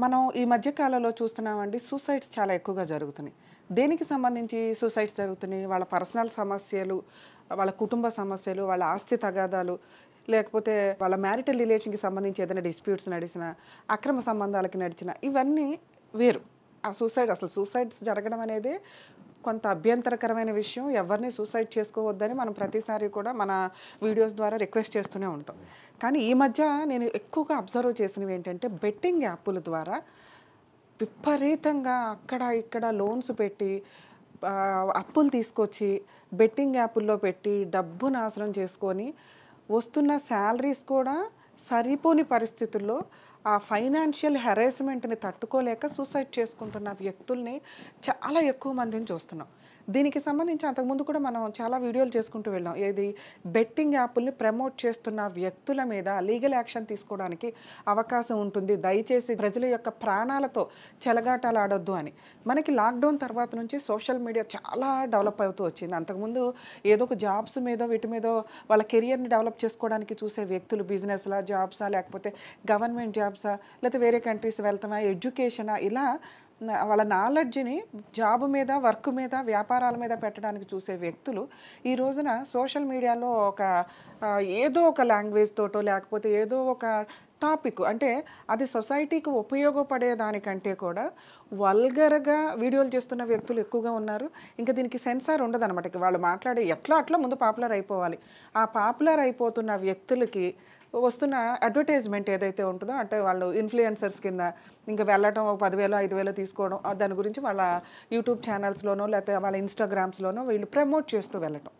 మనం ఈ మధ్య కాలంలో చూస్తున్నామండి సూసైడ్స్ చాలా ఎక్కువగా జరుగుతున్నాయి. దేనికి సంబంధించి సూసైడ్స్ జరుగుతున్నాయి? వాళ్ళ పర్సనల్ సమస్యలు, వాళ్ళ కుటుంబ సమస్యలు, వాళ్ళ ఆస్తి తగాదాలు, లేకపోతే వాళ్ళ మ్యారిటల్ రిలేషన్‌కి సంబంధించి ఏదైనా డిస్ప్యూట్స్ నడిసినా, అక్రమ సంబంధాలకి నడిచినా ఇవన్నీ వేరు. ఆ అసలు సూసైడ్స్ జరగడం అనేదే కొంత అభ్యంతరకరమైన విషయం. ఎవరిని సూసైడ్ చేసుకోవద్దని మనం ప్రతిసారి కూడా మన వీడియోస్ ద్వారా రిక్వెస్ట్ చేస్తూనే ఉంటాం. కానీ ఈ మధ్య నేను ఎక్కువగా అబ్జర్వ్ చేసినవేంటంటే బెట్టింగ్ యాపుల ద్వారా విపరీతంగా అక్కడ, ఇక్కడ లోన్స్ పెట్టి అప్పులు తీసుకొచ్చి బెట్టింగ్ యాపుల్లో పెట్టి డబ్బు నాశనం చేసుకొని వస్తున్న శాలరీస్ కూడా సరిపోని పరిస్థితుల్లో ఆ ఫైనాన్షియల్ హెరాస్మెంట్‌ని తట్టుకోలేక సూసైడ్ చేసుకుంటున్న వ్యక్తుల్ని చాలా ఎక్కువ మందిని చూస్తున్నాం. దీనికి సంబంధించి అంతకుముందు కూడా మనం చాలా వీడియోలు చేసుకుంటూ వెళ్ళాం. ఏది బెట్టింగ్ యాపుల్ని ప్రమోట్ చేస్తున్న వ్యక్తుల మీద లీగల్ యాక్షన్ తీసుకోవడానికి అవకాశం ఉంటుంది. దయచేసి ప్రజల యొక్క ప్రాణాలతో చెలగాటాలాడొద్దు అని. మనకి లాక్‌డౌన్ తర్వాత నుంచి సోషల్ మీడియా చాలా డెవలప్ అవుతూ వచ్చింది. అంతకుముందు ఏదో ఒక జాబ్స్ మీదో వీటి మీదో వాళ్ళ కెరియర్‌ని డెవలప్ చేసుకోవడానికి చూసే వ్యక్తులు బిజినెస్‌లా, జాబ్సా లేకపోతే గవర్నమెంట్ జాబ్సా లేకపోతే వేరే కంట్రీస్ వెళ్తామా, ఎడ్యుకేషనా ఇలా వాళ్ళ నాలెడ్జ్‌ని జాబ్ మీద, వర్క్ మీద, వ్యాపారాల మీద పెట్టడానికి చూసే వ్యక్తులు ఈ రోజున సోషల్ మీడియాలో ఏదో ఒక లాంగ్వేజ్ తోటో లేకపోతే ఏదో ఒక టాపిక్ అంటే అది సొసైటీకి ఉపయోగపడే దానికంటే కూడా వల్గర్‌గా వీడియోలు చేస్తున్న వ్యక్తులు ఎక్కువగా ఉన్నారు. ఇంకా దీనికి సెన్సార్ ఉండదనమాట. ఇక వాళ్ళు మాట్లాడే ఎట్లా అట్లా ముందు పాపులర్ అయిపోవాలి. ఆ పాపులర్ అయిపోతున్న వ్యక్తులకి వస్తున్న అడ్వర్టైజ్‌మెంట్ ఏదైతే ఉంటదో అంటే వాళ్ళు ఇన్‌ఫ్లుయెన్సర్స్ కింద ఇంక వెళ్ళటం ఒక 10,000, 5,000 తీసుకోవడం దాని గురించి వాళ్ళ యూట్యూబ్ ఛానల్స్‌లోనో లేతే వాళ్ళ ఇన్‌స్టాగ్రామ్స్‌లోనో వీళ్ళు ప్రమోట్ చేస్తూ వెళ్ళటం.